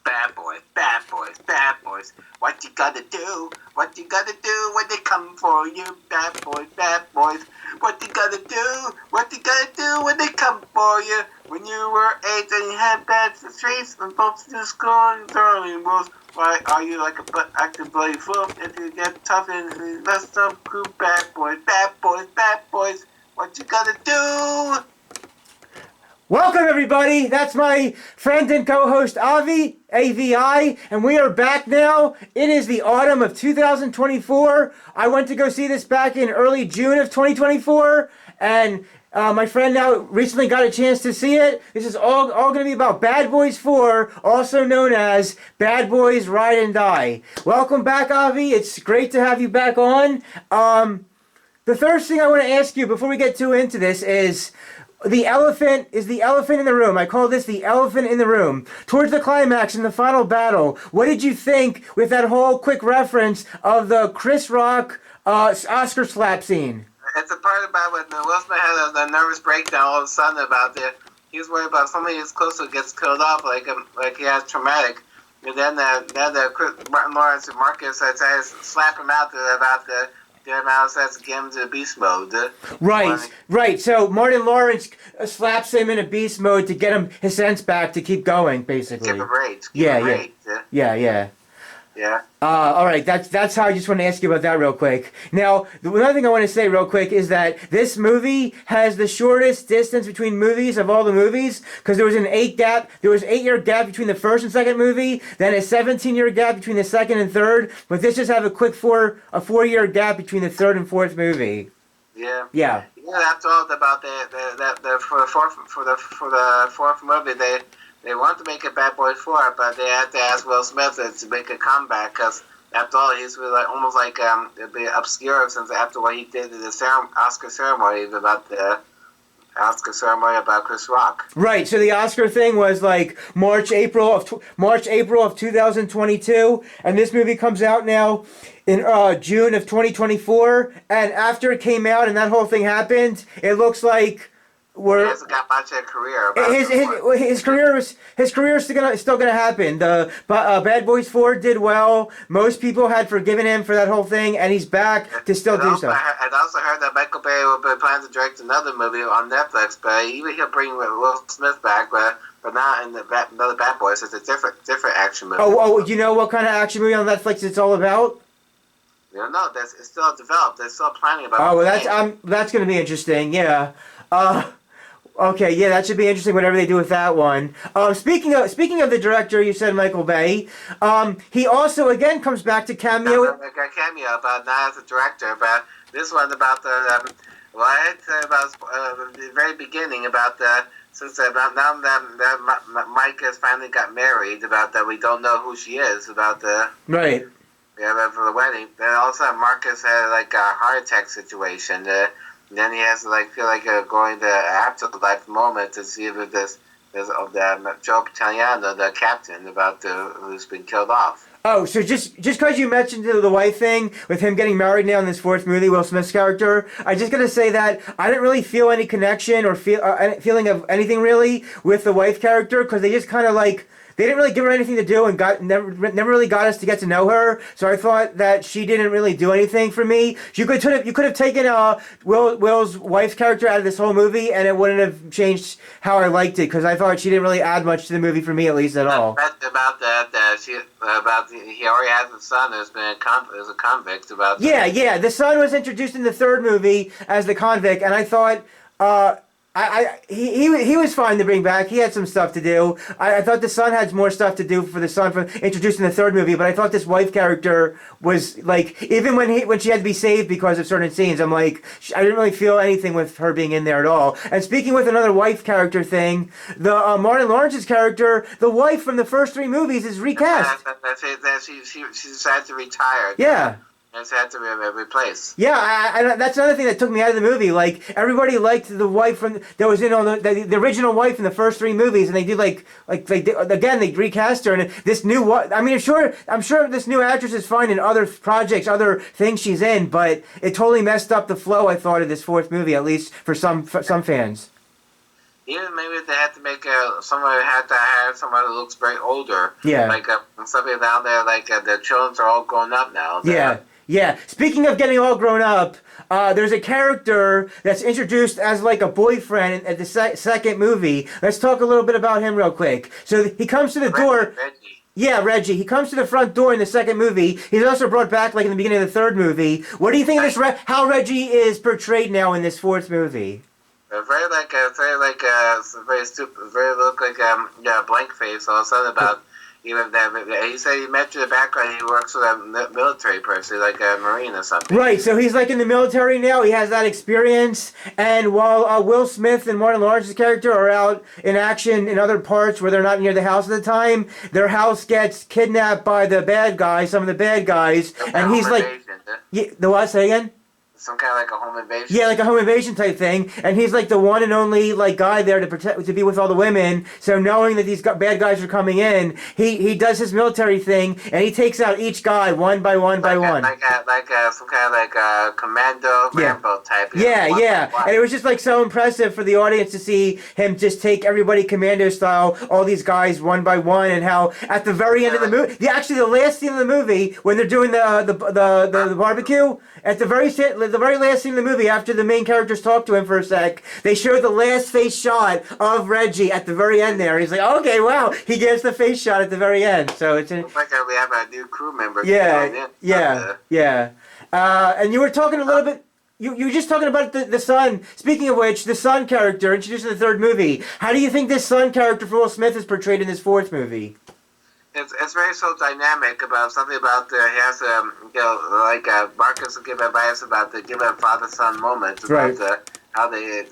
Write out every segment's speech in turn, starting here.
bad boys, bad boys, bad boys. What you gotta do? What you gotta do when they come for you? Bad boys, bad boys. What you gotta do? What you gotta do when they come for you? When you were 8 and you had bad streets and folks to school and thoroughly rules. Why are you like a active bloody fool? If you get tough and messed up crew, bad boys, bad boys, bad boys. What you gotta do? Welcome everybody, that's my friend and co-host Avi, AVI, and we are back now. It is the autumn of 2024. I went to go see this back in early June of 2024, and my friend now recently got a chance to see it. This is all going to be about Bad Boys 4, also known as Bad Boys Ride and Die. Welcome back, Avi. It's great to have you back on. The first thing I want to ask you before we get too into this is, the elephant in the room. I call this the elephant in the room. Towards the climax in the final battle, what did you think with that whole quick reference of the Chris Rock Oscar slap scene? It's a part about when Will Smith had a nervous breakdown all of a sudden about he was worried about somebody who's close to gets killed off, like he has traumatic. And then Martin Lawrence and Marcus had to slap him out about the mouse that's get him to beast mode. Right. So Martin Lawrence slaps him in a beast mode to get him his sense back to keep going, basically. Give him rage. Yeah. All right. That's how I just want to ask you about that real quick. Now, another thing I want to say real quick is that this movie has the shortest distance between movies of all the movies, because there was an 8-year gap between the first and second movie, then a 17-year gap between the second and third. But this just have a quick 4-year gap between the third and fourth movie. Yeah. Yeah. Yeah. That's all about for the fourth movie They wanted to make a Bad Boy 4, but they had to ask Will Smith to make a comeback, because after all, he's really almost like it'd be obscure since after what he did in the Oscar ceremony about Chris Rock. Right. So the Oscar thing was like March, April of 2022, and this movie comes out now in June of 2024. And after it came out and that whole thing happened, it looks like He hasn't got much of a career. His career is still gonna happen. The Bad Boys 4 did well. Most people had forgiven him for that whole thing, and he's back to still do so. I'd also heard that Michael Bay will be planning to direct another movie on Netflix, but he'll bring Will Smith back, but not in another Bad Boys. It's a different action movie. Oh, you know what kind of action movie on Netflix it's all about? You don't know. It's still developed. They're still planning about. Oh, well, that's gonna be interesting. Yeah. Okay, yeah, that should be interesting. Whatever they do with that one. Speaking of the director, you said Michael Bay. He also again comes back to cameo. A cameo, but not as a director. But this one about the the very beginning about now that Mike has finally got married, about that we don't know who she is, about the right. Yeah, for the wedding. Then also Marcus had like a heart attack situation. Then he has to feel like going to afterlife moment to see if there's Joe Italiano, the captain, who's been killed off. Oh, so just because you mentioned the wife thing with him getting married now in this fourth movie, Will Smith's character, I just gotta say that I didn't really feel any connection or feeling of anything really with the wife character, because they just kind of they didn't really give her anything to do and never really got us to get to know her. So I thought that she didn't really do anything for me. You could have taken Will's wife's character out of this whole movie, and it wouldn't have changed how I liked it, because I thought she didn't really add much to the movie for me, at least at all. He already has a son who's been a convict. Yeah. The son was introduced in the third movie as the convict, and I thought. He was fine to bring back. He had some stuff to do. I thought the son had more stuff to do for the son introduced in the third movie, but I thought this wife character was even when she had to be saved because of certain scenes, I'm like, I didn't really feel anything with her being in there at all. And speaking with another wife character thing, the Martin Lawrence's character, the wife from the first three movies is recast. She decided to retire. Yeah. It's had to be replaced. Yeah, I that's another thing that took me out of the movie. Like, everybody liked the wife that was in on the original wife in the first three movies, and they did they recast her, and this new I'm sure this new actress is fine in other projects, other things she's in, but it totally messed up the flow, I thought, of this fourth movie, at least for some fans. Even maybe they had to make someone had to hire someone who looks very older. Yeah. Like somebody down there, like the children are all grown up now. Yeah. Yeah. Speaking of getting all grown up, there's a character that's introduced as like a boyfriend at the second movie. Let's talk a little bit about him real quick. So he comes to the door. Reggie. Yeah, Reggie. He comes to the front door in the second movie. He's also brought back like in the beginning of the third movie. What do you think of this? How Reggie is portrayed now in this fourth movie? Very stupid, very look like blank face. All of a sudden about even that. He said he mentioned the background. He works with a military person, like a Marine or something. Right. So he's like in the military now. He has that experience. And while Will Smith and Martin Lawrence's character are out in action in other parts where they're not near the house at the time, their house gets kidnapped by the bad guys, some of the bad guys, and he's like, the what? Say again. Some kind of like a home invasion. Yeah, like a home invasion type thing, and he's like the one and only like guy there to be with all the women. So knowing that these bad guys are coming in, he does his military thing, and he takes out each guy one by one by one. Like some kind of like commando Rambo type. Yeah, and it was just like so impressive for the audience to see him just take everybody commando style, all these guys one by one, and how at the very end of the movie, actually the last scene of the movie when they're doing the barbecue, at the very last scene of the movie, after the main characters talk to him for a sec, they show the last face shot of Reggie at the very end there. He's like, okay, wow. He gets the face shot at the very end. So it's like we have a new crew member. Yeah. And you were talking a little bit, you were just talking about the son. Speaking of which, the son character introduced in the third movie. How do you think this son character for Will Smith is portrayed in this fourth movie? It's very so dynamic about something about he has Marcus will give advice about the give a father son moment about how they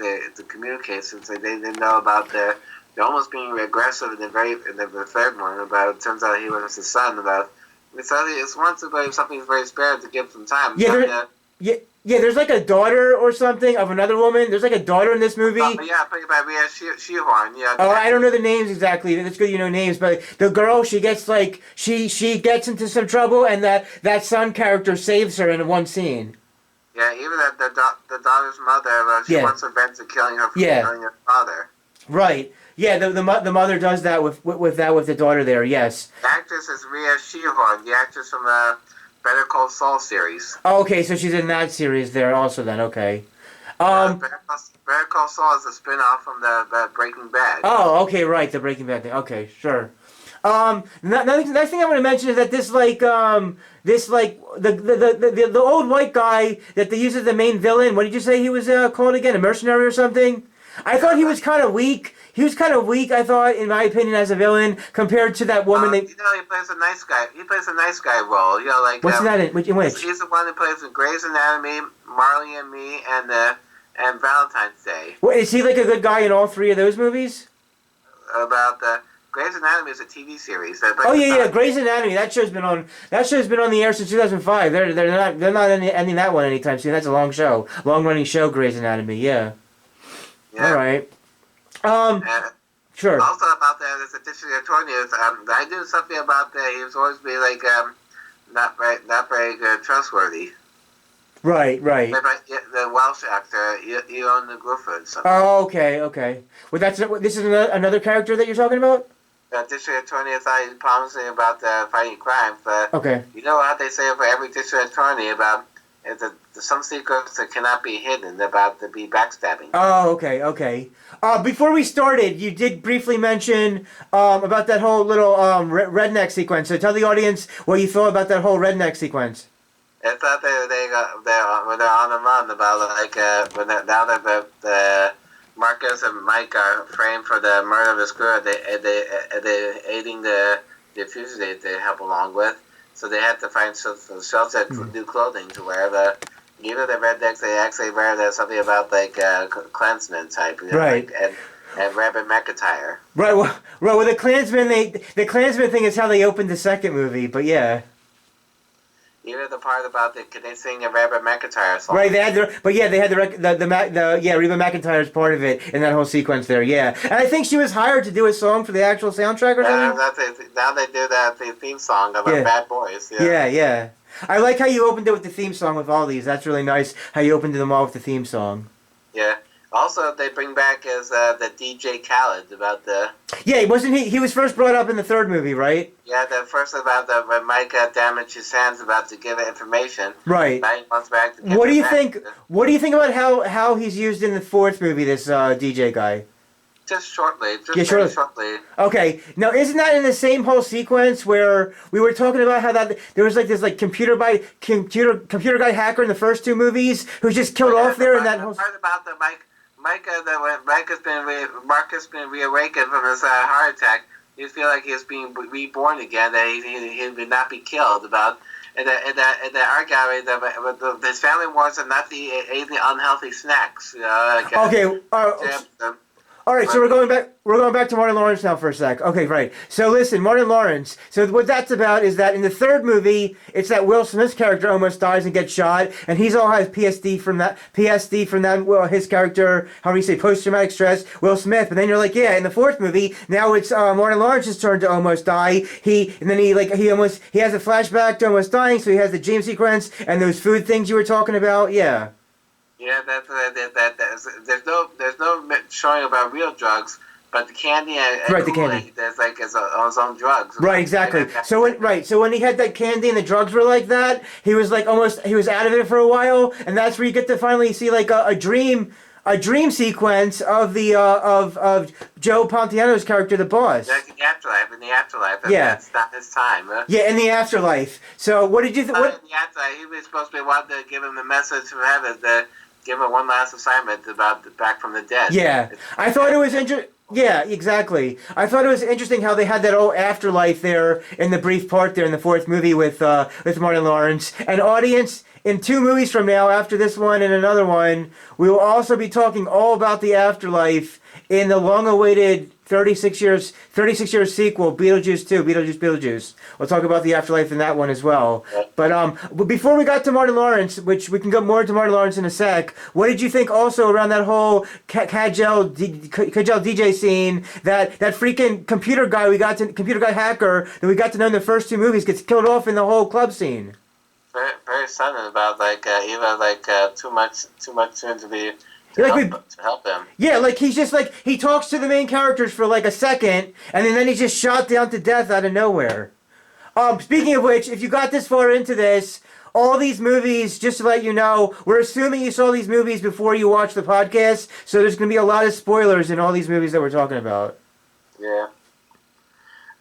communicate since they didn't know about they're almost being aggressive in the third one about it turns out he was his son about it's once about something's very spared to give some time. Yeah, there's like a daughter or something of another woman. There's like a daughter in this movie. She-Horn. Yeah. Oh, I don't know the names exactly. It's good you know names, but the girl, she gets like she gets into some trouble, and that son character saves her in one scene. Yeah, even the daughter's mother, she wants to prevent killing her father. Right. Yeah, the mother does that with the daughter there. Yes. The actress is Rhea She-Horn, the actress from Better Call Saul series. Oh, okay, so she's in that series there also then, okay. Better Call Saul is a spin-off from the Breaking Bad. Oh, okay, right, the Breaking Bad thing. Okay, sure. Next thing I want to mention is that the old white guy that they use as the main villain, what did you say he was called again? A mercenary or something? I thought he was kind of weak. He was kind of weak, I thought, in my opinion, as a villain, compared to that woman. He plays a nice guy. He plays a nice guy role. What's that in? Which? He's the one that plays in Grey's Anatomy, Marley and Me, and Valentine's Day. What, is he like a good guy in all three of those movies? About Grey's Anatomy is a TV series. Grey's Anatomy. That show's been on the air since 2005. They're not ending that one anytime soon. That's a long show, long running show. Grey's Anatomy. Yeah. All right. Sure. Also about that, there's a district attorney. I knew something about that. He was always be like not very trustworthy. Right. The Welsh actor, Ewan Griffin. Oh, okay. Well, this is another character that you're talking about. The district attorney thought he was promising about fighting crime, but you know how they say for every district attorney about. Some secrets that cannot be hidden about to be backstabbing. Oh, okay. Before we started, you did briefly mention about that whole little redneck sequence. So tell the audience what you thought about that whole redneck sequence. I thought when they're on the run about now that the Marcus and Mike are framed for the murder of his girl, they aiding the fugitive they help along with. So they had to find shelter, new clothing to wear. Even the rednecks, they actually wear something about Klansman type, right? And Rabbit McIntyre. Right. Well, the Klansman thing is how they opened the second movie, but yeah. Even the part about could they sing a Rabbit McIntyre song? Right, they had Reba McIntyre's part of it in that whole sequence there, yeah. And I think she was hired to do a song for the actual soundtrack or something. Now they do the theme song of Bad Boys. Yeah. I like how you opened it with the theme song with all these. That's really nice how you opened them all with the theme song. Yeah. Also, they bring back as the DJ Khaled about the. Yeah, wasn't he? He was first brought up in the third movie, right? Yeah, the first about the when Mike damaged his hands about to give information. Right. Now he wants back to get What do you back. think? What do you think about how he's used in the fourth movie? This DJ guy. Just shortly. Just Yeah, very shortly. shortly. Okay. Now, isn't that in the same whole sequence where we were talking about how that there was like this like computer guy hacker in the first two movies who's just killed off there in that whole. Part about the Mike has been reawakened from his heart attack. He feel like he's being reborn again. That he would not be killed. About in the art gallery, his family wants him not to eat any unhealthy snacks. Okay. All right, so we're going back to Martin Lawrence now for a sec. Okay, right. So listen, Martin Lawrence. So what that's about is that in the third movie, it's that Will Smith's character almost dies and gets shot, and he's all has PSD from that. Well, his character, how do you say, post-traumatic stress, Will Smith. But then you're like, yeah, in the fourth movie, now it's Martin Lawrence's turn to almost die. He has a flashback to almost dying, so he has the dream sequence and those food things you were talking about. Yeah. Yeah, there's no showing about real drugs, but the candy and the candy. There's like his own drugs. Right, exactly. So when he had that candy and the drugs were like that, he was like he was out of it for a while, and that's where you get to finally see like a dream sequence of the of Joe Pontiano's character, the boss. Like in the afterlife. Yeah. That's not his time. Yeah, in the afterlife. So what did you think? In the afterlife, he was supposed to be wanting to give him the message from heaven to give him one last assignment about back from the dead. Yeah, I thought it was interesting. Yeah, exactly. I thought it was interesting how they had that old afterlife there in the brief part there in the fourth movie with Martin Lawrence. And audience, in 2 movies from now, after this one and another one, we will also be talking all about the afterlife in the long-awaited 36 years sequel, Beetlejuice 2, Beetlejuice. We'll talk about the afterlife in that one as well. But before we got to Martin Lawrence, which we can go more into Martin Lawrence in a sec, what did you think also around that whole Kajal DJ scene, that freaking computer guy hacker that we got to know in the first 2 movies gets killed off in the whole club scene? Very, very sudden about too much soon to be. To help him. Yeah, like he's just like he talks to the main characters for like a second, and then he's just shot down to death out of nowhere. Speaking of which, if you got this far into this, all these movies, just to let you know, we're assuming you saw these movies before you watched the podcast, so there's going to be a lot of spoilers in all these movies that we're talking about. Yeah.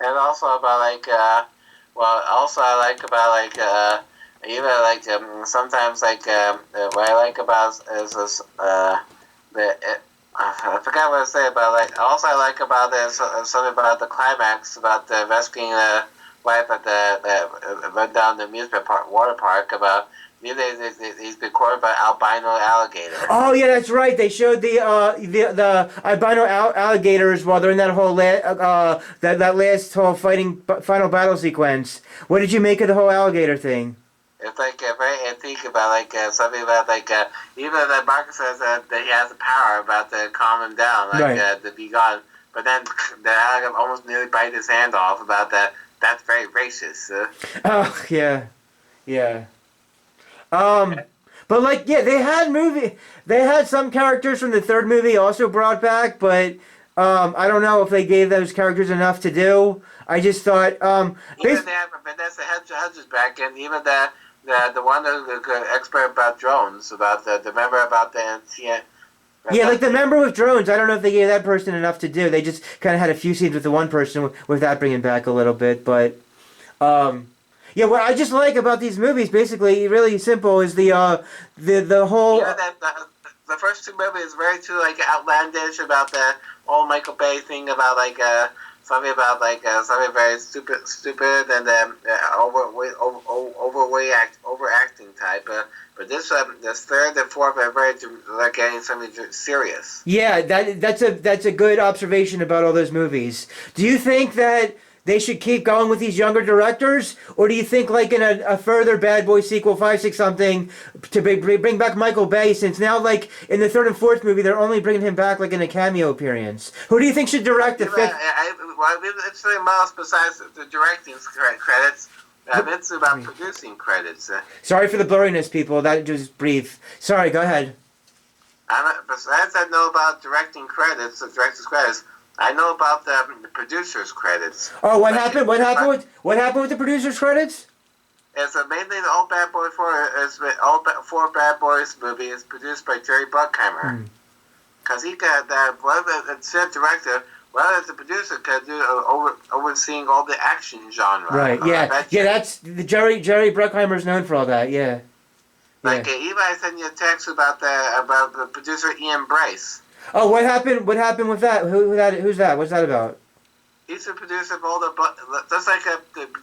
And also about I like about sometimes what I like about is this I forgot what I say about also I like about this something about the climax about the rescuing the wife at the run down the amusement park water park about he's been caught by albino alligator. Oh yeah, that's right. They showed the albino alligators while they're in that whole that last whole final battle sequence. What did you make of the whole alligator thing? It's very antique about something about even that Marcus says that he has the power about to calm him down to be gone, but then the alligator almost nearly bite his hand off about that. That's very racist. Oh yeah. But they had some characters from the third movie also brought back, but I don't know if they gave those characters enough to do. I just thought even they have Vanessa Hudgens back, and even the one who's expert about drones, about the member about the yeah, like the member with drones. I don't know if they gave that person enough to do. They just kind of had a few scenes with the one person with that bringing back a little bit, but yeah, what I just like about these movies, basically, really simple, is the whole. Yeah, the first 2 movies very too outlandish about the old Michael Bay thing about something about something very stupid and overacting type. But this third and fourth are very getting something serious. Yeah, that's a good observation about all those movies. Do you think that they should keep going with these younger directors, or do you think in a further Bad Boys sequel, 5, 6 something, to bring back Michael Bay, since now in the third and fourth movie they're only bringing him back in a cameo appearance? Who do you think should direct the fifth? It's something else besides the directing credits. It's about producing credits. Sorry for the blurriness, people. That was brief. Sorry, go ahead. Besides, I know about directing credits, the director's credits. I know about the producer's credits. Oh, what happened? What happened with the producer's credits? It's mainly the Old Bad Boy 4. Four Bad Boys movie is produced by Jerry Bruckheimer. Because he got that. Instead of director, as the producer could do overseeing all the action genre. Right. Yeah. Yeah. That's the Jerry Bruckheimer's known for all that. Yeah. Like Eva, I sent you a text about the producer Ian Bryce. Oh, what happened? What happened with that? Who's that? What's that about? He's the producer of all just like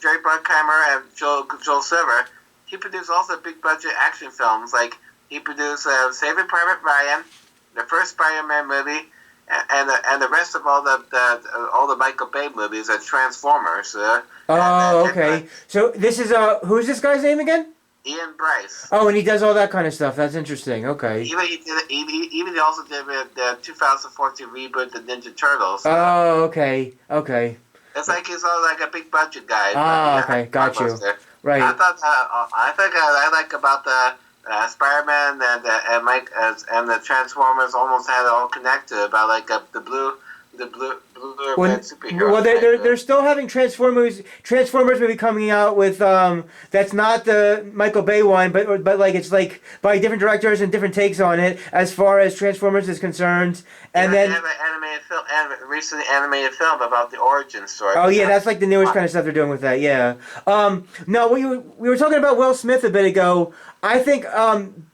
Jerry Bruckheimer and Joel Silver. He produced also big budget action films. Like he produced Saving Private Ryan, the first Spider-Man movie, and the rest of all the Michael Bay movies, Transformers. Okay. So this is who's this guy's name again? Ian Bryce. Oh, and he does all that kind of stuff. That's interesting. Okay. Even he also did the 2014 reboot, The Ninja Turtles. Oh, okay. Okay. It's like he's all like a big budget guy. Okay, got you. Right. I think I like about the Spider-Man and Mike and the Transformers almost had it all connected about like the blue superhero. Well, they're still having Transformers movie coming out with that's not the Michael Bay one, but like it's like by different directors and different takes on it as far as Transformers is concerned. And then they have an recently animated film about the origin story. Oh yeah, that's like the newest kind of stuff they're doing with that. Yeah. No, we were talking about Will Smith a bit ago. I think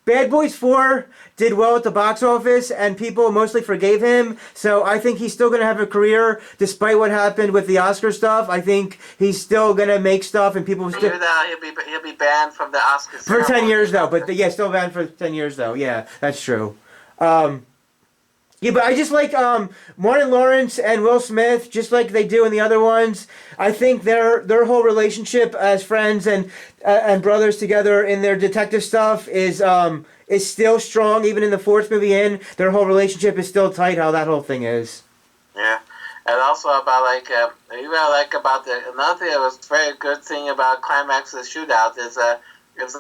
Bad Boys 4 did well at the box office, and people mostly forgave him. So I think he's still going to have a career despite what happened with the Oscar stuff. I think he's still going to make stuff, and people still. He'll be banned from the Oscars for 10 years though. But yeah, still banned for 10 years though. Yeah, that's true. Yeah, but I just like Martin Lawrence and Will Smith, just like they do in the other ones. I think their whole relationship as friends and brothers together in their detective stuff is still strong, even in the fourth movie. Their whole relationship is still tight. How that whole thing is. Yeah, and also about about another thing that was a very good thing about Climax of the Shootout is it's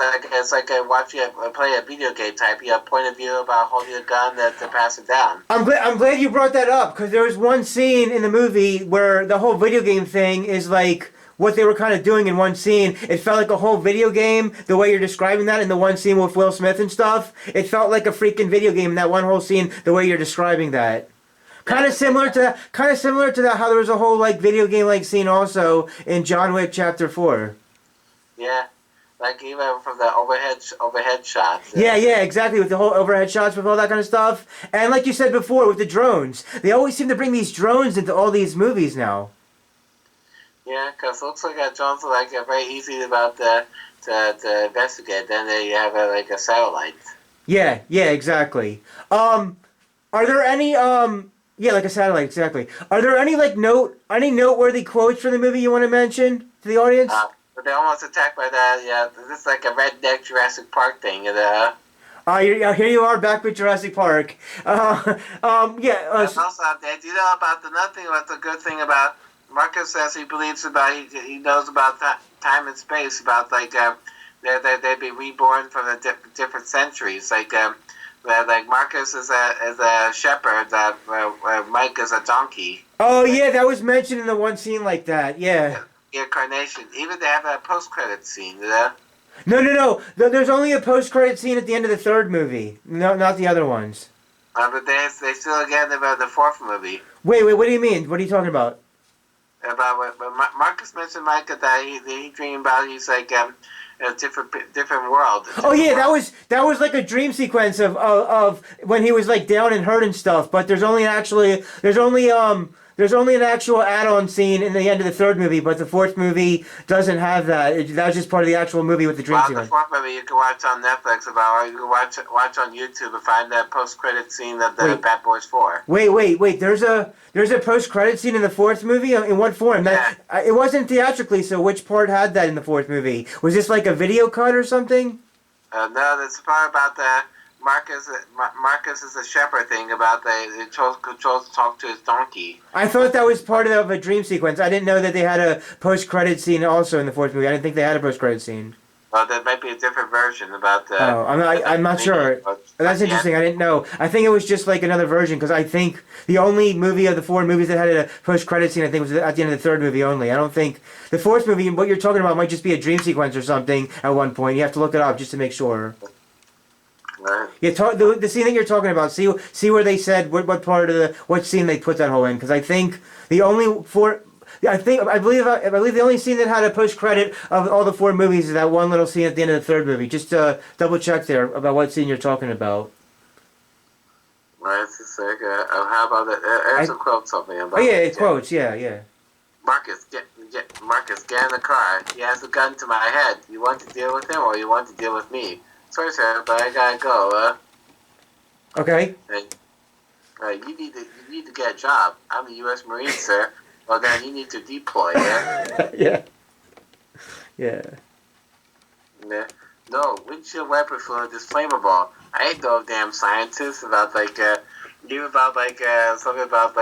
like watching play a video game type. You have point of view about holding a gun to pass it down. I'm glad you brought that up because there was one scene in the movie where the whole video game thing is like what they were kind of doing in one scene. It felt like a whole video game the way you're describing that in the one scene with Will Smith and stuff. It felt like a freaking video game in that one whole scene the way you're describing that. Kind of similar to that. How there was a whole like video game like scene also in John Wick Chapter 4. Yeah. Like even from the overhead shots. Yeah, exactly. With the whole overhead shots, with all that kind of stuff, and like you said before, with the drones, they always seem to bring these drones into all these movies now. Yeah, because it looks like drones are like very easy to investigate. Then they have like a satellite. Yeah, exactly. Are there any yeah, like a satellite, exactly. Are there any any noteworthy quotes from the movie you want to mention to the audience? But they're almost attacked by that. Yeah, this is like a redneck Jurassic Park thing. Here you are back with Jurassic Park. Yeah. Also, do you know about another thing? What's a good thing about Marcus says he believes about he knows about time and space about like they'd be reborn from the different centuries. Like Marcus is a shepherd. Mike is a donkey. Oh yeah, that was mentioned in the one scene like that. Yeah. Incarnation. Even they have a post-credit scene, you know? No. There's only a post-credit scene at the end of the third movie. No, not the other ones. But they still again about the fourth movie. Wait. What do you mean? What are you talking about? About what Marcus mentioned, Mike, that he dreamed about. He's like a different world. Oh yeah, that was like a dream sequence of when he was like down and hurt and stuff. But there's only an actual add-on scene in the end of the third movie, but the fourth movie doesn't have that. That was just part of the actual movie with the dream sequence. The fourth movie you can watch on Netflix or you can watch on YouTube and find that post-credit scene of the Bad Boys 4. Wait. There's a post-credit scene in the fourth movie? In what form? Yeah. It wasn't theatrically, so which part had that in the fourth movie? Was this like a video cut or something? No, that's the part about the Marcus is a shepherd thing about the chose to talk to his donkey. I thought that was part of a dream sequence. I didn't know that they had a post-credit scene also in the fourth movie. I didn't think they had a post-credit scene. Well, there might be a different version about the. Oh, I'm not sure. That's interesting. I didn't know. I think it was just like another version because I think the only movie of the four movies that had a post-credit scene, I think, was at the end of the third movie only. I don't think the fourth movie, what you're talking about, might just be a dream sequence or something at one point. You have to look it up just to make sure. Right. Yeah, the scene that you're talking about. See where they said what part of what scene they put that whole in because I think the only four. I believe the only scene that had a post credit of all the four movies is that one little scene at the end of the third movie. Just double check there about what scene you're talking about. Right, it's like, how about that? There's a quote something about. Oh yeah, it quotes. Yeah. Marcus, get in the car. He has a gun to my head. You want to deal with him or you want to deal with me? Sorry, sir, but I gotta go. Okay. You need to get a job. I'm a U.S. Marine, sir. Well, then you need to deploy, yeah? Yeah. No, windshield wiper fluid is flammable. I ain't no damn scientist about, even about, something about,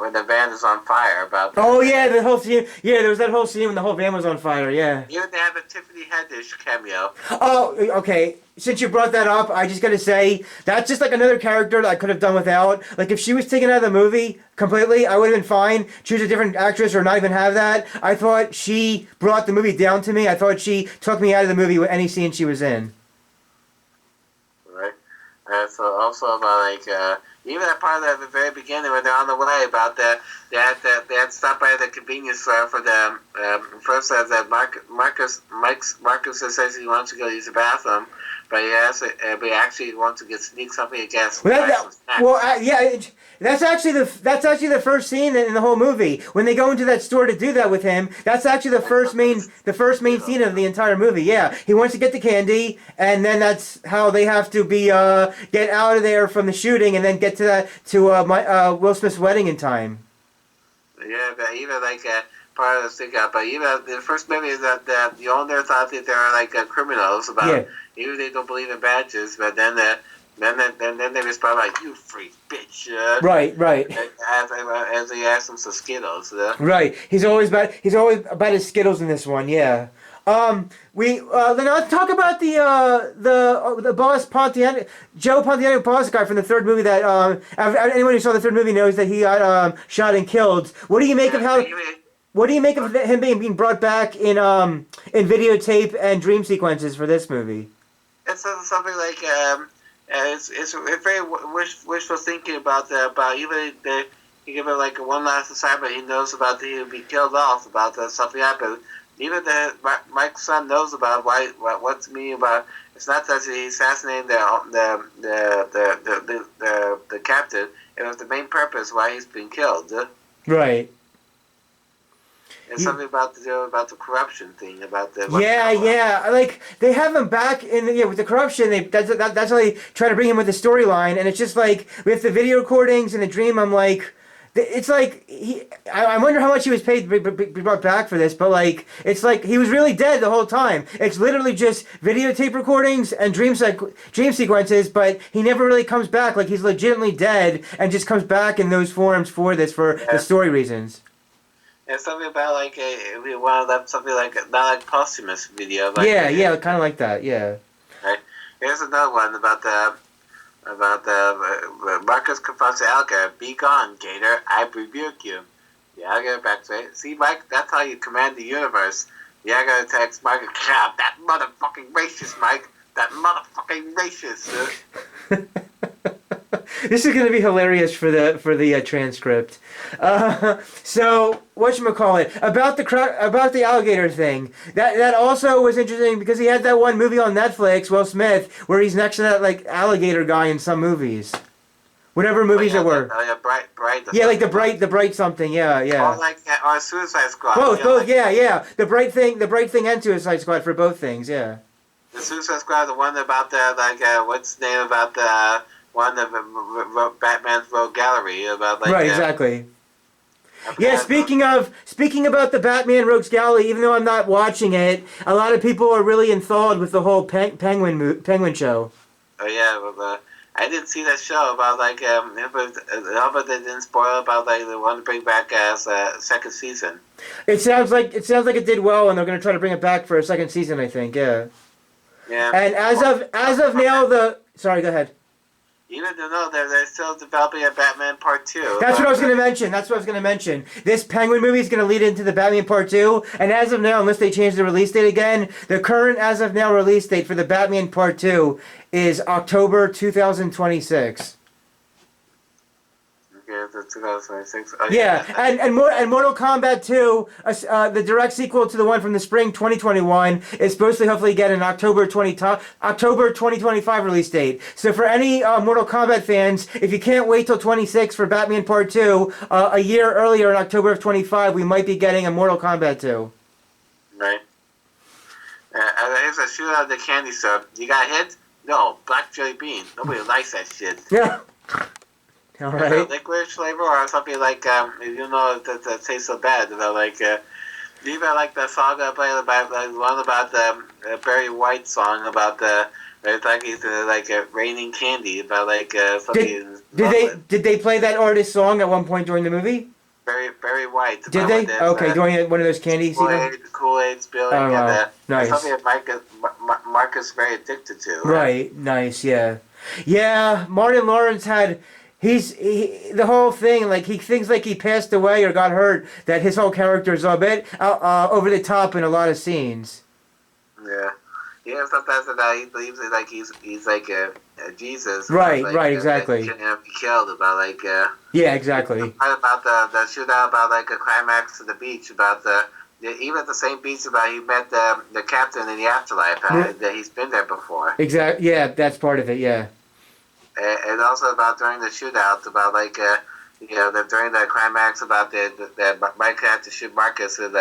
when the van is on fire. Oh, yeah, the whole scene. Yeah, there was that whole scene when the whole van was on fire, yeah. Even they have a Tiffany Haddish cameo. Oh, okay. Since you brought that up, I just gotta say, that's just like another character that I could have done without. Like, if she was taken out of the movie completely, I would have been fine. Choose a different actress or not even have that. I thought she brought the movie down to me. I thought she took me out of the movie with any scene she was in. Right. So also about, even that part at the very beginning when they're on the way about they had to stop by the convenience store for the first says that Marcus says he wants to go use the bathroom, but he actually wants to sneak something against. That's actually the first scene in the whole movie when they go into that store to do that with him. That's actually the first main scene of the entire movie. Yeah, he wants to get the candy, and then that's how they have to be get out of there from the shooting, and then get to Will Smith's wedding in time. Yeah, but even part of the stick out, but even the first movie is that the owner thought that they were criminals even they don't believe in badges, but then they respond like, "You freak bitch." Right. As he asks him some Skittles. Right. He's always about his Skittles in this one. Yeah. Then let's talk about the boss Joe Pontiac boss guy from the third movie that anyone who saw the third movie knows that he got shot and killed. What do you make of how? What do you make of him being brought back in videotape and dream sequences for this movie? It's something like it's very wishful thinking about even he give it one last assignment. He knows about he would be killed off about something happened. Even Mike's son knows about what's me about. It's not that he assassinated the captain. It was the main purpose why he's been killed. Right. It's something about the corruption thing about the. Yeah. Like they have him back with the corruption. That's how they try to bring him with the storyline, and it's just like with the video recordings and the dream. I'm like. It's like I wonder how much he was paid to be brought back for this, but it's like he was really dead the whole time. It's literally just videotape recordings and dream sequences, but he never really comes back. Like he's legitimately dead and just comes back in those forms for the story reasons. It's something about we wound up something not like posthumous video. Yeah, kind of like that. Yeah. Right. Here's another one about Marcus confronts the alligator. Be gone, Gator. I rebuke you. The alligator backs away. See, Mike, that's how you command the universe. The alligator attacks Marcus. God, that motherfucking racist, Mike. That motherfucking racist. This is going to be hilarious for the transcript. So whatchamacallit, about the alligator thing. That also was interesting because he had that one movie on Netflix, Will Smith, where he's next to that alligator guy in some movies. Whatever movies it were. Bright. Yeah, like the bright something. Yeah. Or Suicide Squad. Both. Yeah. The bright thing and Suicide Squad for both things. Yeah. The Suicide Squad, the one about what's the name about the one of Batman's Rogue Gallery about right, exactly. Yeah, speaking about the Batman Rogues Gallery, even though I'm not watching it, a lot of people are really enthralled with the whole Penguin show. Oh yeah, I didn't see that show about like I hope they didn't spoil about like they want to bring back as a second season. It sounds like it did well, and they're going to try to bring it back for a second season, I think. Yeah. Yeah. And as of now, sorry, go ahead. Even though they're still developing a Batman Part 2. That's what I was going to mention. This Penguin movie is going to lead into the Batman Part 2, and as of now, unless they change the release date again, the current as of now release date for the Batman Part 2 is October 2026. Yeah, the 2026. Oh, yeah, and Mortal Kombat 2, the direct sequel to the one from the spring 2021, is supposed to hopefully get an October 2025 release date. So for any Mortal Kombat fans, if you can't wait till 26 for Batman Part 2, a year earlier in October of 25, we might be getting a Mortal Kombat 2. Right. Here's a shootout of the candy store. You got hit? No, black jelly bean. Nobody likes that shit. Yeah. All right. Licorice flavor or something like, that tastes so bad. Even like the song I played about, one about the Barry White song about it's like he's raining candy about something. Did they play that artist's song at one point during the movie? Very White. Did they? Okay, during one of those candy sequences? Kool-Aid spilling. Oh, wow. Nice. Something that Marcus very addicted to. Right. Nice. Yeah. Yeah. Martin Lawrence had. The whole thing, like, he thinks like he passed away or got hurt, that his whole character is a bit over the top in a lot of scenes. Yeah. Yeah, sometimes he believes that, like, he's like a Jesus. Right, exactly. He shouldn't be killed about, yeah, exactly. About the shootout, about, a climax of the beach, about even at the same beach about he met the captain in the afterlife, that he's been there before. Exactly, yeah, that's part of it, yeah. And also about during the shootout, about during the climax about the Mike had to shoot Marcus with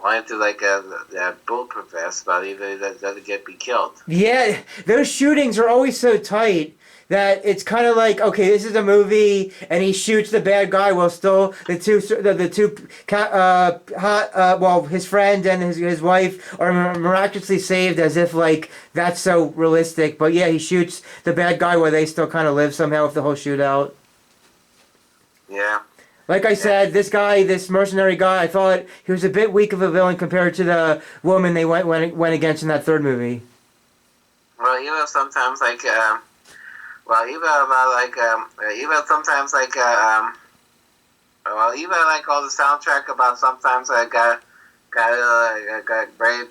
wanted to the bulletproof vest, about even that doesn't be killed. Yeah, those shootings are always so tight that it's kind of like, okay, this is a movie, and he shoots the bad guy while still his friend and his wife are miraculously saved, as if like that's so realistic. But yeah, he shoots the bad guy while they still kind of live somehow with the whole shootout. Yeah. Like I said, this mercenary guy, I thought he was a bit weak of a villain compared to the woman they went against in that third movie. Well, sometimes even sometimes all the soundtrack about sometimes got very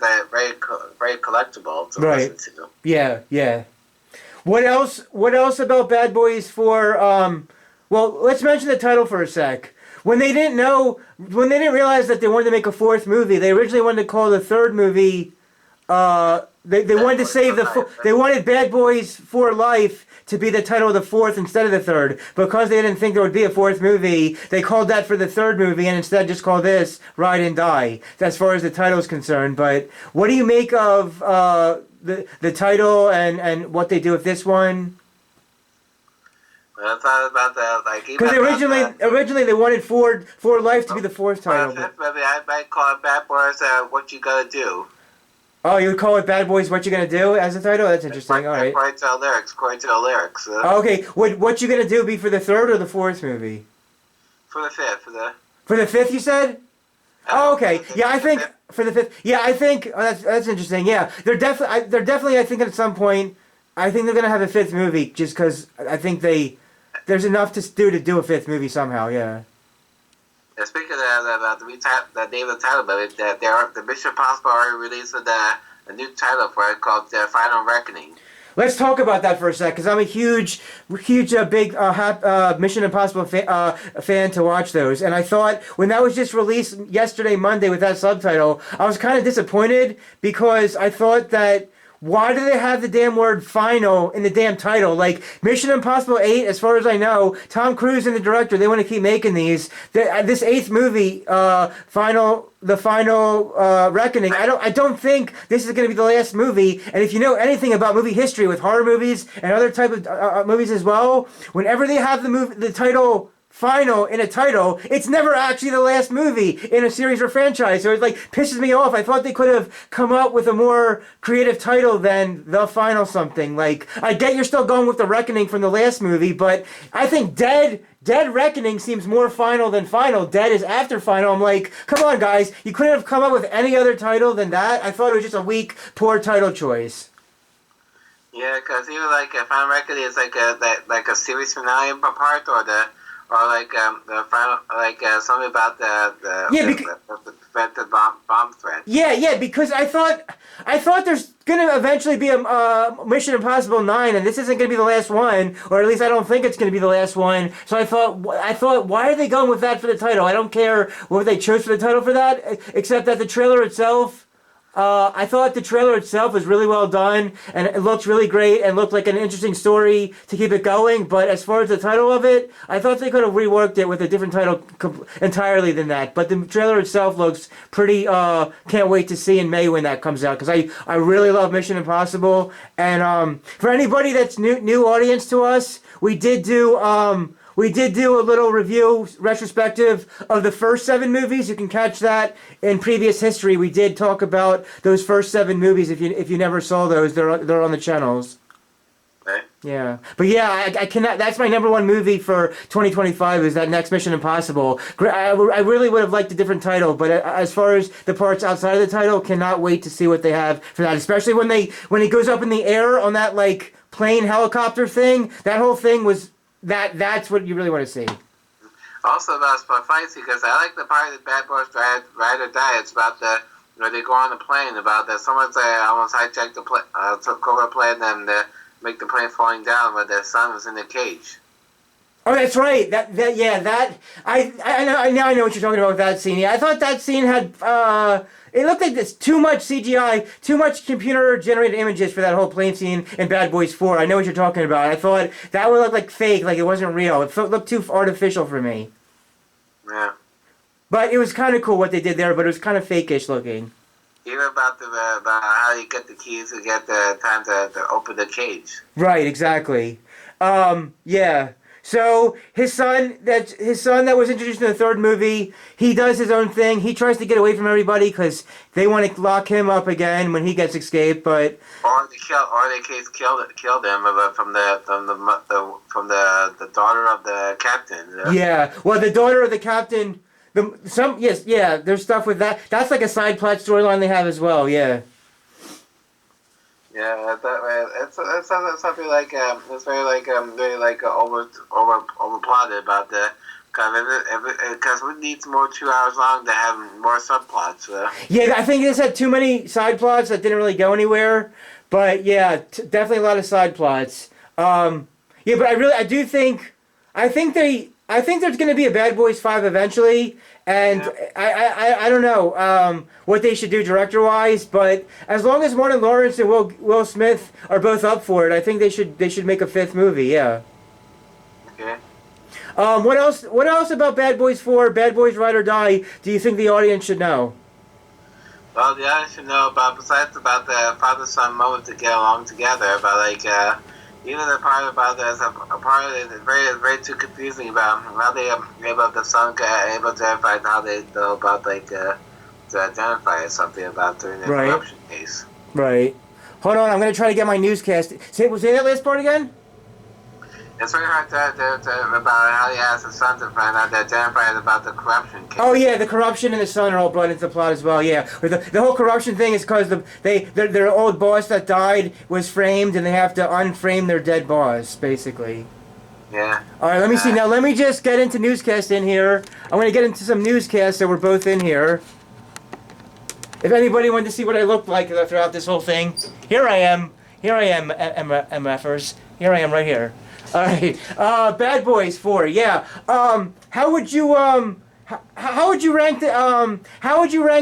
collectible to listen to. Yeah. What else about Bad Boys 4? Well, let's mention the title for a sec. When they didn't realize that they wanted to make a fourth movie, they originally wanted to call the third movie. They wanted to save they wanted Bad Boys for Life to be the title of the fourth instead of the third. Because they didn't think there would be a fourth movie, they called that for the third movie and instead just called this Ride and Die, as far as the title is concerned. But what do you make of the title and what they do with this one? I thought about that, because originally they wanted for Life to be the fourth title. Maybe I might call it Bad Boys, What You Gotta Do. Oh, you would call it Bad Boys, What You Gonna Do as a title? That's interesting. All right. According to the lyrics. Okay, would What You Gonna Do be for the third or the fourth movie? For the fifth. For the fifth, you said? Oh, okay. Yeah, I think for the fifth. Yeah, I think that's interesting. Yeah, they're definitely. I think at some point, I think they're gonna have a fifth movie, just because I think there's enough to do a fifth movie somehow. Yeah. Speaking of the name of the title, but the Mission Impossible already released a new title for it called Final Reckoning. Let's talk about that for a sec, because I'm a huge, big Mission Impossible fan to watch those. And I thought, when that was just released yesterday, Monday, with that subtitle, I was kind of disappointed, because I thought that, why do they have the damn word final in the damn title? Like, Mission Impossible 8, as far as I know, Tom Cruise and the director, they want to keep making these. This eighth movie, The Final Reckoning, I don't think this is going to be the last movie. And if you know anything about movie history with horror movies and other type of movies as well, whenever they have the title final in a title, it's never actually the last movie in a series or franchise. So it like pisses me off. I thought they could have come up with a more creative title than The Final something. Like, I get you're still going with The Reckoning from the last movie, but I think Dead Reckoning seems more final than Final. Dead is after Final. I'm like, come on, guys. You couldn't have come up with any other title than that. I thought it was just a weak, poor title choice. Yeah, because even like Final Reckoning is like a series finale part, or the final, like something about the prevented bomb threat. Yeah, because I thought there's gonna eventually be a Mission Impossible 9, and this isn't gonna be the last one, or at least I don't think it's gonna be the last one. So I thought, why are they going with that for the title? I don't care what they chose for the title for that, except that the trailer itself. I thought the trailer itself was really well done, and it looked really great, and looked like an interesting story to keep it going. But as far as the title of it, I thought they could have reworked it with a different title entirely than that. But the trailer itself looks pretty. Can't wait to see in May when that comes out, because I really love Mission Impossible. And for anybody that's new audience to us, we did do a little review retrospective of the first 7 movies. You can catch that in previous history. We did talk about those first 7 movies. If you never saw those, they're on the channels. Okay. Yeah, but yeah, I cannot. That's my number 1 movie for 2025. Is that next Mission Impossible? I really would have liked a different title, but as far as the parts outside of the title, cannot wait to see what they have for that. Especially when he goes up in the air on that like plane helicopter thing. That whole thing was. That's what you really want to see. Also about fights, because I like the part that Bad Boys Ride or Die. It's about they go on the plane, about that someone's almost hijacked the plane, took over a plane and make the plane falling down, but their son was in the cage. Oh, that's right. I know what you're talking about with that scene. Yeah, I thought that scene had it looked like this too much CGI, too much computer-generated images for that whole plane scene in Bad Boys 4. I know what you're talking about. I thought that would look like fake, like it wasn't real. It looked too artificial for me. Yeah. But it was kind of cool what they did there, but it was kind of fake-ish looking. Even about about how you get the keys to get the time to open the cage. Right, exactly. Yeah. So his son that was introduced in the 3rd movie, he does his own thing. He tries to get away from everybody because they want to lock him up again when he gets escaped. But killed him from the daughter of the captain. Yeah, well, the daughter of the captain. There's stuff with that. That's like a side plot storyline they have as well. Yeah. Yeah, it's something like it's very like really like overplotted about the because we need more 2 hours long to have more subplots. Yeah, I think this had too many side plots that didn't really go anywhere. But yeah, definitely a lot of side plots. Yeah, but I think there's going to be a Bad Boys 5 eventually, and yeah. I don't know what they should do director-wise, but as long as Martin Lawrence and Will Smith are both up for it, I think they should make a 5th movie. Yeah. Okay. What else about Bad Boys 4, Bad Boys Ride or Die do you think the audience should know? Well, the audience should know besides about the father-son moment to get along together, but like. Even the part about there's a part that is very too confusing about how they able the son able to identify how they know about to identify something about during the corruption case. Right. Hold on, I'm gonna try to get my newscast. Say that last part again. It's very hard to about how he asked his son to find out to identify about the corruption case. Oh yeah, the corruption and the son are all brought into the plot as well. Yeah, the whole corruption thing is because their old boss that died was framed, and they have to unframe their dead boss, basically. Yeah. All right, let me see. Now let me just get into newscast in here. I'm gonna get into some newscasts so we're both in here. If anybody wanted to see what I looked like throughout this whole thing, here I am. Here I am, MFers. Here I am right here. All right, Bad Boys 4. Yeah. How would you rank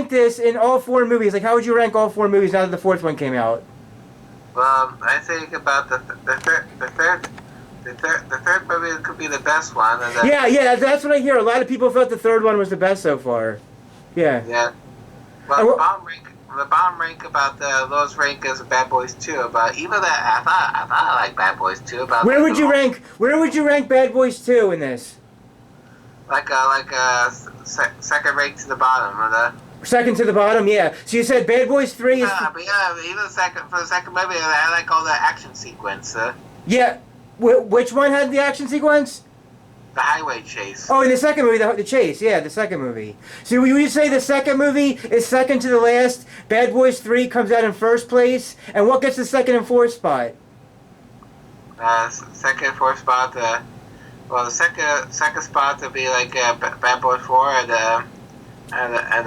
this in all 4 movies? Like, how would you rank all 4 movies now that the 4th one came out? Well, I think about the third movie could be the best one. And yeah, that's what I hear. A lot of people thought the 3rd one was the best so far. Yeah. Yeah. Well, the bottom rank about the lowest rank is Bad Boys 2, but even that I thought I liked Bad Boys 2. About where would you rank Bad Boys 2 in this? second rate to the bottom of the. Second to the bottom, yeah. So you said Bad Boys 3 is... Even for the second movie, I like all the action sequence. Yeah. Which one had the action sequence? The highway chase. Oh, in the second movie, the chase. Yeah, the second movie. So would you say the second movie is second to the last? Bad Boys 3 comes out in first place? And what gets the second and fourth spot? Second and fourth spot, well, the second spot would be like Bad Boys 4, and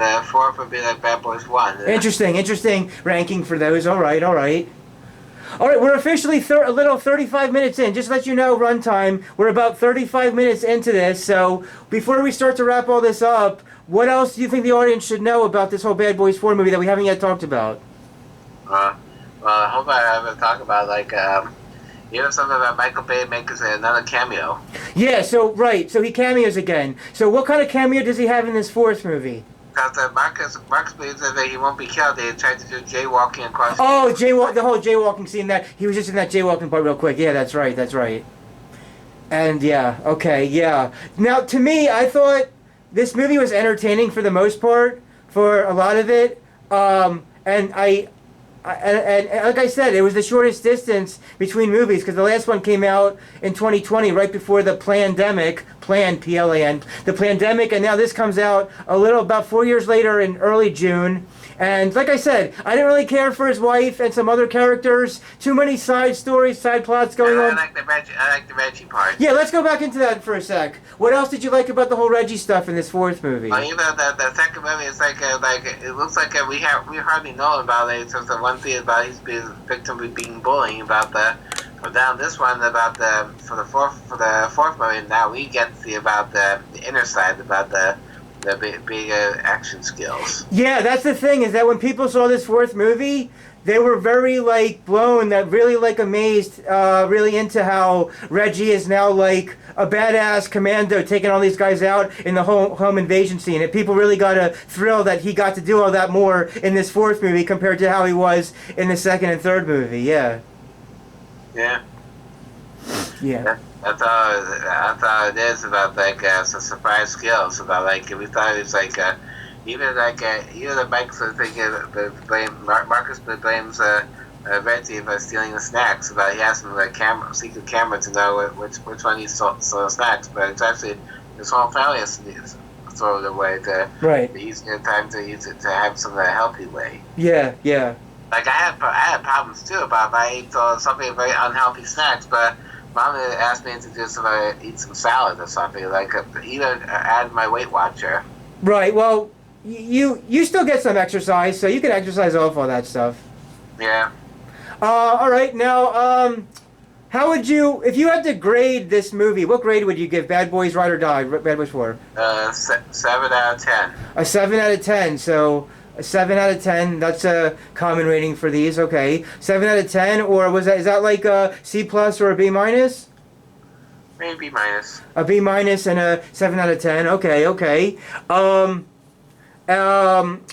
the fourth would be like Bad Boys 1. Interesting ranking for those. All right. We're officially a little 35 minutes in. Just to let you know, runtime. We're about 35 minutes into this. So before we start to wrap all this up, what else do you think the audience should know about this whole Bad Boys 4 movie that we haven't yet talked about? Well, I hope I haven't talked about you know something about Michael Bay making another cameo. Yeah. So he cameos again. So what kind of cameo does he have in this fourth movie? Because Marcus believes that he won't be killed. They tried to do jaywalking across. Oh, the whole jaywalking scene. That he was just in that jaywalking part real quick. Yeah, that's right. And yeah, okay, yeah. Now, to me, I thought this movie was entertaining for the most part, for a lot of it. And like I said, it was the shortest distance between movies because the last one came out in 2020, right before the pandemic, P-L-A-N, the pandemic, and now this comes out about 4 years later in early June. And like I said, I didn't really care for his wife and some other characters. Too many side stories, side plots going on. I like the Reggie part. Yeah, let's go back into that for a sec. What else did you like about the whole Reggie stuff in this fourth movie? Well, you know, the second movie is it looks like we hardly know about it. So the one thing about his victim of being bullying about down this one about for the fourth movie. Now we get to see about the inner side about the big action skills. Yeah, that's the thing, is that when people saw this fourth movie, they were very blown, that really amazed, really into how Reggie is now a badass commando taking all these guys out in the home invasion scene. And people really got a thrill that he got to do all that more in this fourth movie compared to how he was in the second and third movie. Yeah. Yeah. Yeah. That's all it is about some surprise skills about we thought it was even the Mike's thinking Marcus blames Reggie for stealing the snacks, about he has some secret camera to know which one he stole the snacks, but it's actually his whole family has to throw it away to the easier time to use it to have some healthy way. Yeah. I had problems too about if I ate something very unhealthy snacks, but Mom asked me to just eat some salad or something, even add my Weight Watcher. Right. Well, you still get some exercise, so you can exercise off all that stuff. Yeah. All right. Now, how would you, if you had to grade this movie, what grade would you give Bad Boys Ride or Die, Bad Boys 4? 7 out of 10. A 7 out of 10. So a 7 out of 10. That's a common rating for these. Okay. 7 out of 10, or is that a C plus or a B minus? Maybe B minus. A B minus and a 7 out of 10. Okay.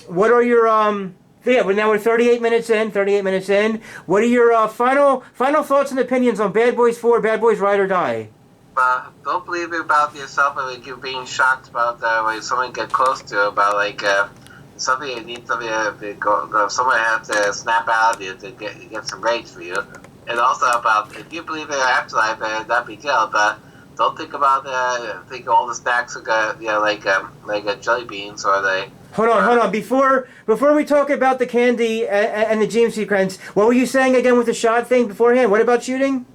What are your but now we're 38 minutes in. What are your final thoughts and opinions on Bad Boys 4, Bad Boys Ride or Die? Don't believe it about yourself, and you're being shocked about when someone get close to about something you need something to go someone has to snap out of you to get some rage for you. And also about if you believe in afterlife, not be killed, but don't think about think all the snacks are jelly beans or the. Hold on. Before we talk about the candy and the dream sequence, what were you saying again with the shot thing beforehand? What about shooting?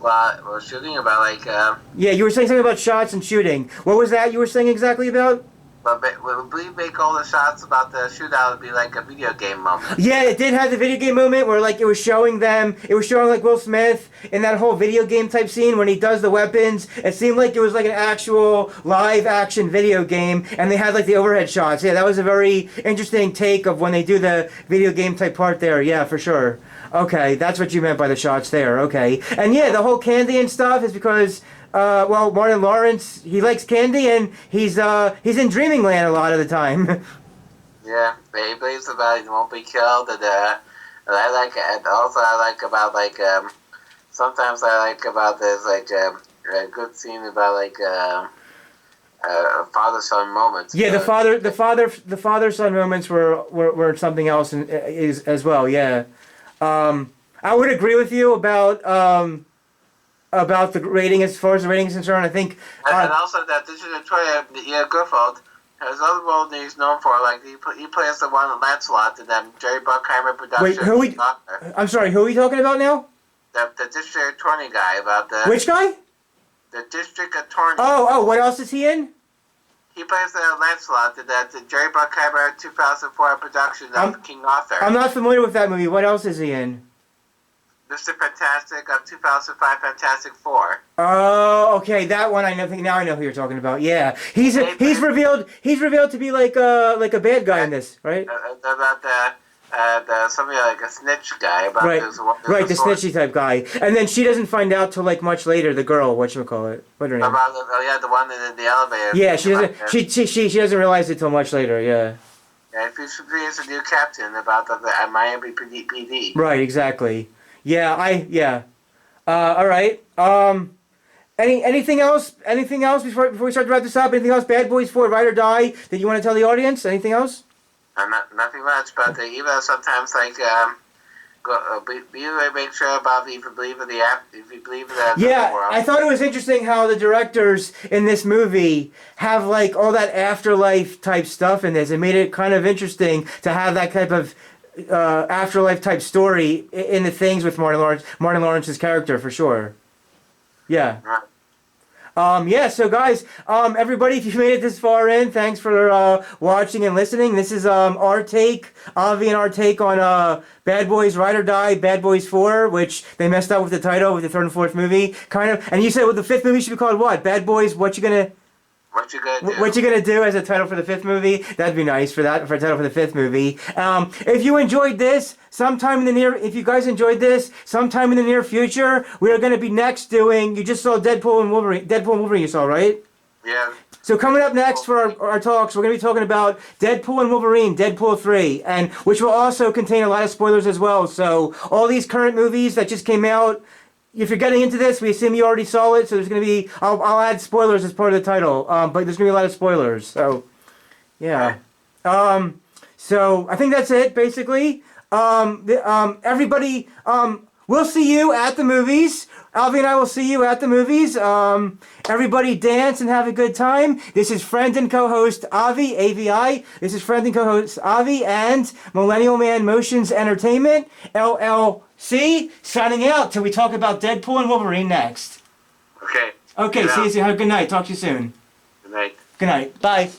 Well, we're shooting about yeah, you were saying something about shots and shooting. What was that you were saying exactly about? When we make all the shots about the shootout, it'd be like a video game moment. Yeah, it did have the video game moment where it was showing Will Smith in that whole video game type scene when he does the weapons. It seemed like it was an actual live action video game, and they had the overhead shots. Yeah, that was a very interesting take of when they do the video game type part there. Yeah, for sure. Okay, that's what you meant by the shots there. Okay, and yeah, the whole candy and stuff is because. Martin Lawrence, he likes candy, and he's in Dreaming-land a lot of the time. Yeah, he believes about he won't be killed, and I like it. And also I like about sometimes I like about there's a good scene about father-son moments. Yeah, the father-son moments were something else is as well. Yeah, I would agree with you about the rating as far as the rating is concerned. I think, and also that this is a Troy Griffith. His other role that he's known for, like he plays the one in Lancelot in that Jerry Bruckheimer production. Wait, I'm sorry, who are we talking about now? The district attorney guy about the. Which guy? The district attorney. Oh, what else is he in? He plays the Lancelot in that the Jerry Bruckheimer 2004 production of King Arthur. I'm not familiar with that movie. What else is he in? Mr. Fantastic of 2005 Fantastic Four. Oh, okay, that one I know. Now I know who you're talking about. Yeah, he's revealed to be like a bad guy in this, right? About something like a snitch guy. About right, the snitchy type guy. And then she doesn't find out till like much later. The girl, whatchamacallit, what's her name? About the one in the elevator. Yeah, she doesn't. She doesn't realize it till much later. Yeah. Yeah, he's a new captain about the Miami PD. Right, exactly. Yeah, all right. Anything else? Anything else before we start to wrap this up? Anything else? Bad Boys 4, Ride or Die that you want to tell the audience? Anything else? Nothing much, but even sometimes make sure about if you believe in the app, if you believe in that. Yeah, I thought it was interesting how the directors in this movie have like all that afterlife type stuff in this. It made it kind of interesting to have that type of afterlife type story in the things with Martin Lawrence's character for sure. Yeah. Right. So guys, everybody, if you made it this far in, thanks for watching and listening. This is our take, Avi and our take on Bad Boys Ride or Die, Bad Boys 4, which they messed up with the title with the third and fourth movie, kind of. And you said, well, the fifth movie should be called what? Bad Boys, What you gonna do as a title for the fifth movie? That'd be nice for a title for the fifth movie. If you enjoyed this, if you guys enjoyed this, sometime in the near future, we are going to be next doing. You just saw Deadpool and Wolverine. You saw, right? Yeah. So coming up next for our talks, we're going to be talking about Deadpool and Wolverine, Deadpool 3, and which will also contain a lot of spoilers as well. So all these current movies that just came out. If you're getting into this, we assume you already saw it, so there's going to be... I'll add spoilers as part of the title, but there's going to be a lot of spoilers, so... Yeah. So, I think that's it, basically. Everybody, we'll see you at the movies. Alvy and I will see you at the movies. Everybody dance and have a good time. This is friend and co-host Avi, AVI. This is friend and co-host Avi and Millennial Man Motions Entertainment, LLC, signing out till we talk about Deadpool and Wolverine next. Okay. Okay, see you soon. Have a good night. Talk to you soon. Good night. Good night. Bye.